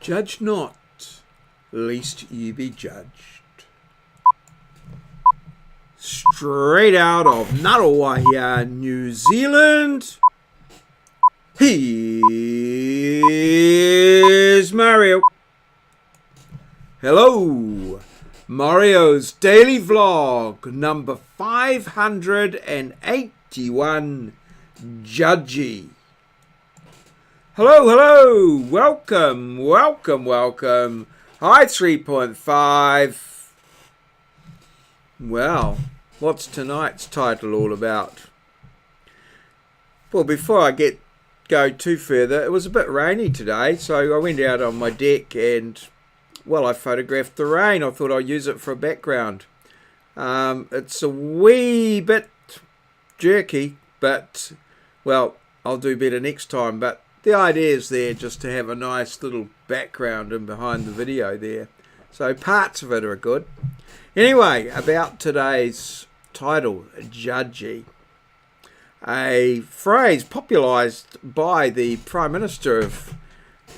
Judge not, lest ye be judged. Straight out of Ngaruawahia, New Zealand, here's Mario. Hello, Maurieos daily vlog number 581, judgey. Hello, welcome. Hi 3.5. Well, what's tonight's title all about? Well, before I go too further, it was a bit rainy today, so I went out on my deck and, well, I photographed the rain. I thought I'd use it for a background. It's a wee bit jerky, but, well, I'll do better next time. But the idea is there just to have a nice little background in behind the video there. So parts of it are good. Anyway, about today's title, judgey. A phrase popularised by the Prime Minister of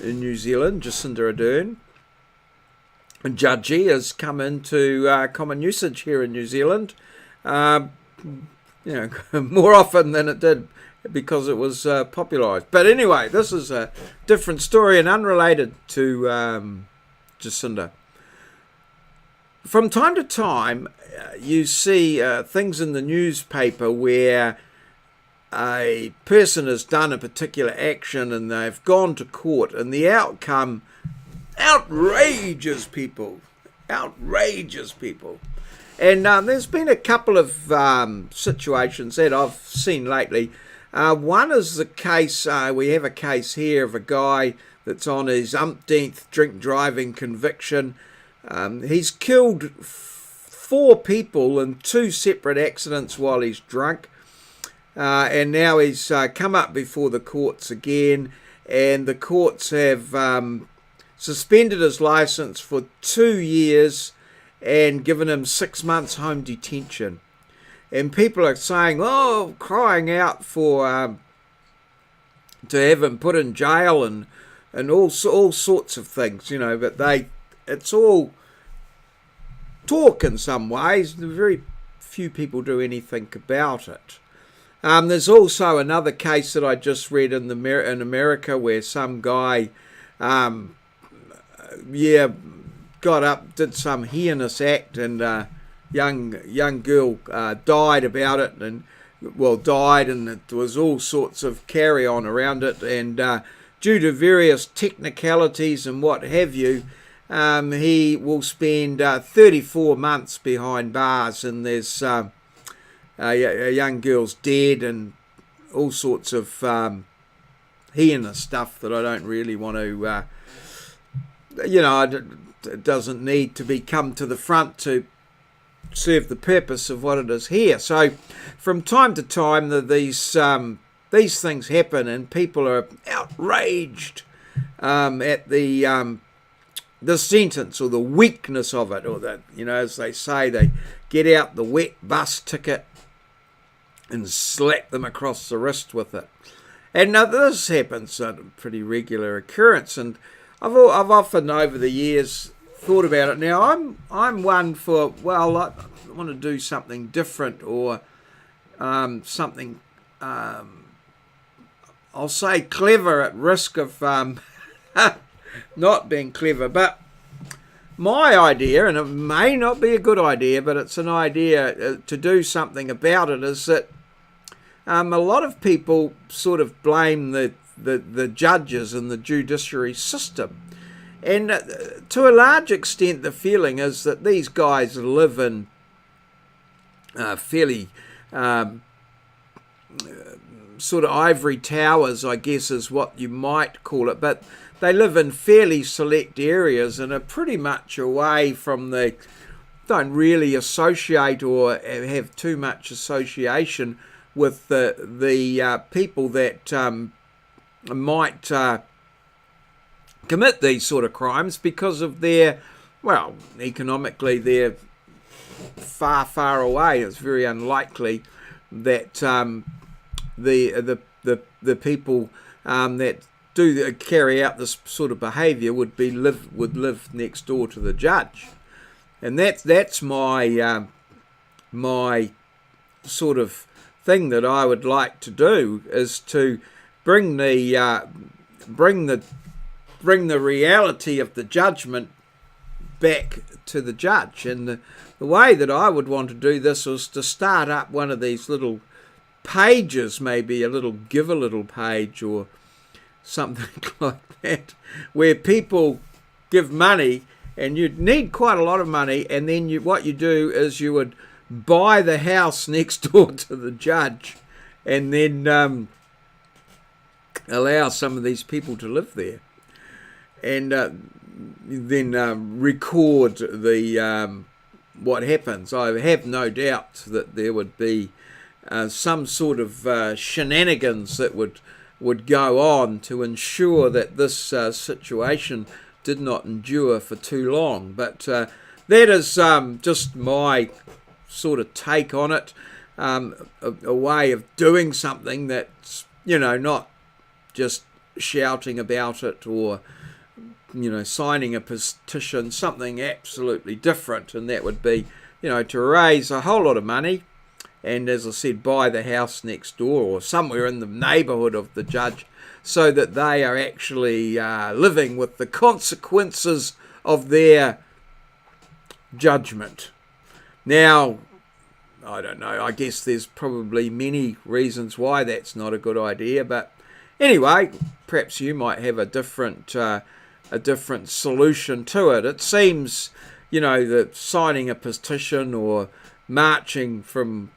New Zealand, Jacinda Ardern. Judgey has come into common usage here in New Zealand, more often than it did because it was popularised. But anyway, this is a different story and unrelated to Jacinda. From time to time, you see things in the newspaper where a person has done a particular action and they've gone to court, and the outcome outrageous people. And there's been a couple of situations that I've seen lately. One is the case, we have a case here of a guy that's on his umpteenth drink driving conviction. He's killed 4 people in 2 separate accidents while he's drunk. And now he's come up before the courts again, and the courts have suspended his licence for 2 years and given him 6 months home detention. And people are saying, crying out for to have him put in jail and all sorts of things, but it's all talk in some ways. Very few people do anything about it. There's also another case that I just read in America where some guy got up, did some heinous act, and young girl died about it, and it was all sorts of carry on around it, and due to various technicalities and what have you, he will spend 34 months behind bars, and there's a young girl's dead and all sorts of heinous stuff that I don't really want to it doesn't need to be come to the front to serve the purpose of what it is here. So from time to time these things happen, and people are outraged at the sentence or the weakness of it, or that, as they say, they get out the wet bus ticket and slap them across the wrist with it. And now this happens a pretty regular occurrence, and I've often over the years thought about it. Now I'm one for, I want to do something different, or something I'll say clever, at risk of not being clever. But my idea, and it may not be a good idea, but it's an idea to do something about it, is that a lot of people sort of blame the judges and the judiciary system. And to a large extent, the feeling is that these guys live in fairly sort of ivory towers, I guess is what you might call it. But they live in fairly select areas and are pretty much away from don't really associate or have too much association with the people that might commit these sort of crimes, because of their, economically they're far away. It's very unlikely that the people that carry out this sort of behaviour would live next door to the judge, and that's my my sort of thing that I would like to do, is to bring the reality of the judgment back to the judge. And the way that I would want to do this was to start up one of these little pages, maybe a little give a little page or something like that, where people give money, and you'd need quite a lot of money, and then what you do is you would buy the house next door to the judge, and then allow some of these people to live there, and then record the what happens. I have no doubt that there would be some sort of shenanigans that would go on to ensure that this situation did not endure for too long. But that is just my sort of take on it, a way of doing something that's, not just shouting about it or, signing a petition, something absolutely different. And that would be, to raise a whole lot of money, and as I said, buy the house next door or somewhere in the neighbourhood of the judge, so that they are actually living with the consequences of their judgment. Now, I don't know, I guess there's probably many reasons why that's not a good idea, but anyway, perhaps you might have a different solution to it. It seems, that signing a petition or marching from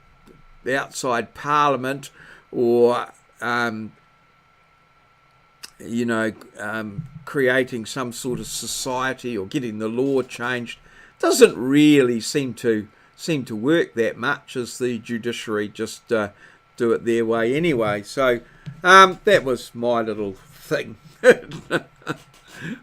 outside Parliament, or creating some sort of society or getting the law changed doesn't really seem to work that much, as the judiciary just do it their way anyway. So that was my little thing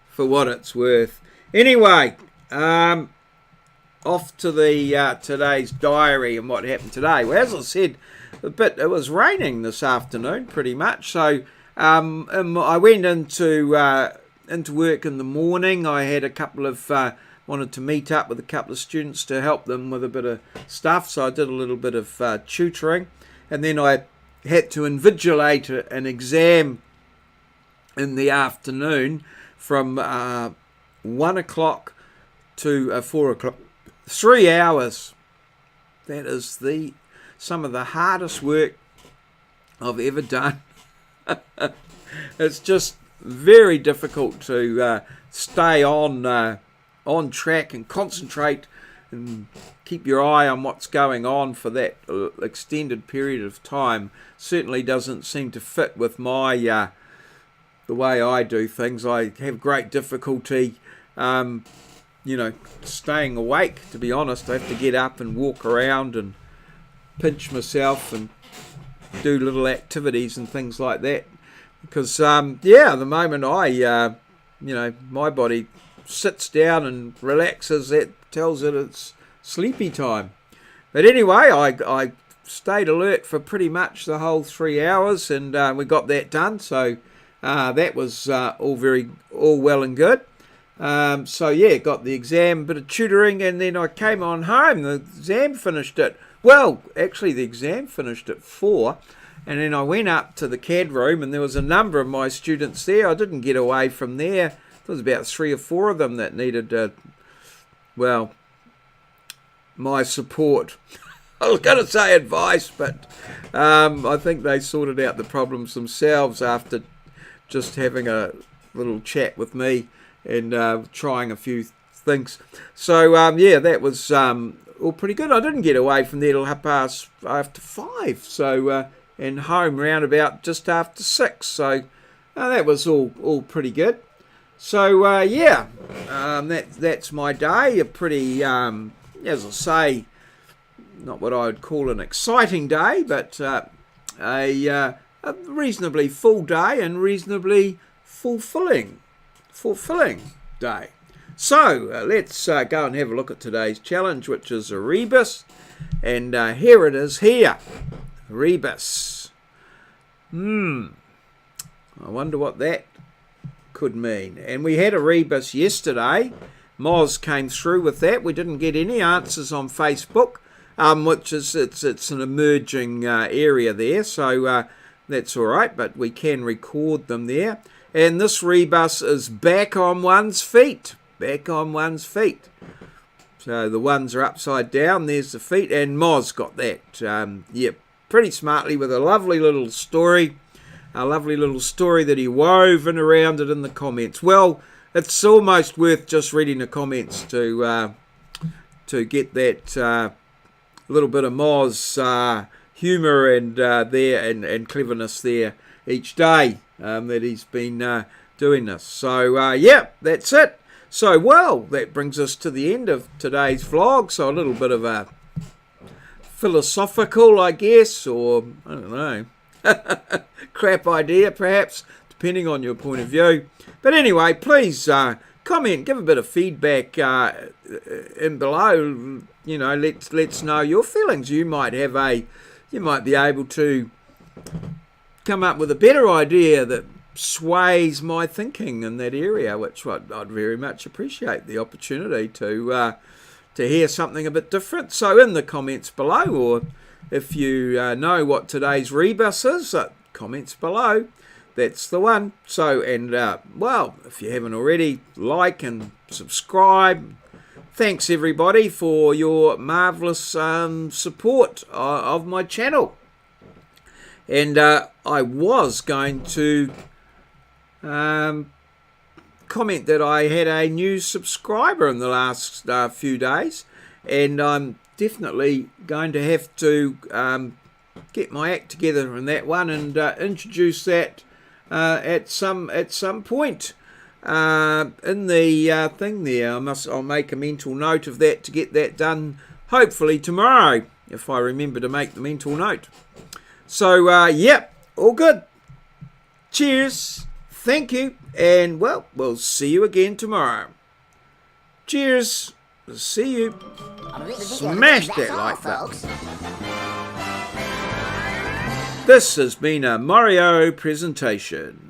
for what it's worth. Anyway, off to the today's diary and what happened today. Well, as I said, it was raining this afternoon pretty much, so I went into work in the morning. I had a couple of wanted to meet up with a couple of students to help them with a bit of stuff, so I did a little bit of tutoring, and then I had to invigilate an exam in the afternoon from 1 o'clock to 4 o'clock. 3 hours. That is some of the hardest work I've ever done. It's just very difficult to stay on track and concentrate and keep your eye on what's going on for that extended period of time. Certainly doesn't seem to fit with my the way I do things. I have great difficulty staying awake, to be honest. I have to get up and walk around and pinch myself and do little activities and things like that, because the moment I my body sits down and relaxes, that tells it it's sleepy time. But anyway, I stayed alert for pretty much the whole 3 hours, and we got that done, so that was all well and good. Got the exam, bit of tutoring, and then I came on home. The exam finished at, the exam finished at 4, and then I went up to the CAD room, and there was a number of my students there. I didn't get away from there. There was about 3 or 4 of them that needed, my support. I was going to say advice, but I think they sorted out the problems themselves after just having a little chat with me and trying a few things. So, that was all pretty good. I didn't get away from there till 5:30, so, and home round about just after 6. So, that was all pretty good. So, that's my day. A pretty, as I say, not what I would call an exciting day, but a reasonably full day and reasonably fulfilling day. So let's go and have a look at today's challenge, which is a rebus, and here it is here. Rebus. I wonder what that could mean. And we had a rebus yesterday. Moz came through with that. We didn't get any answers on Facebook, which is it's an emerging area there, so that's all right, but we can record them there. And this rebus is back on one's feet. Back on one's feet. So the ones are upside down. There's the feet, and Moz got that. Yeah, pretty smartly with a lovely little story. A lovely little story that he wove in around it in the comments. Well, it's almost worth just reading the comments to get that little bit of Moz humour and and cleverness there each day that he's been doing this. So yeah, that's it. So well, that brings us to the end of today's vlog. So a little bit of a philosophical, I guess, or I don't know, crap idea perhaps, depending on your point of view. But anyway, please comment, give a bit of feedback in below. You know, let's know your feelings. You might be able to come up with a better idea that sways my thinking in that area, which I'd very much appreciate the opportunity to hear something a bit different. So in the comments below, or if you know what today's rebus is, comments below. That's the one. So, and well, if you haven't already, like and subscribe. Thanks everybody for your marvellous support of my channel. And I was going to comment that I had a new subscriber in the last few days, and I'm definitely going to have to get my act together in that one and introduce that at some point in the thing there. I'll make a mental note of that to get that done hopefully tomorrow, if I remember to make the mental note. So yeah, all good. Cheers, thank you, and well, we'll see you again tomorrow. Cheers, see you. Smash that like button. This has been a maurieos presentation.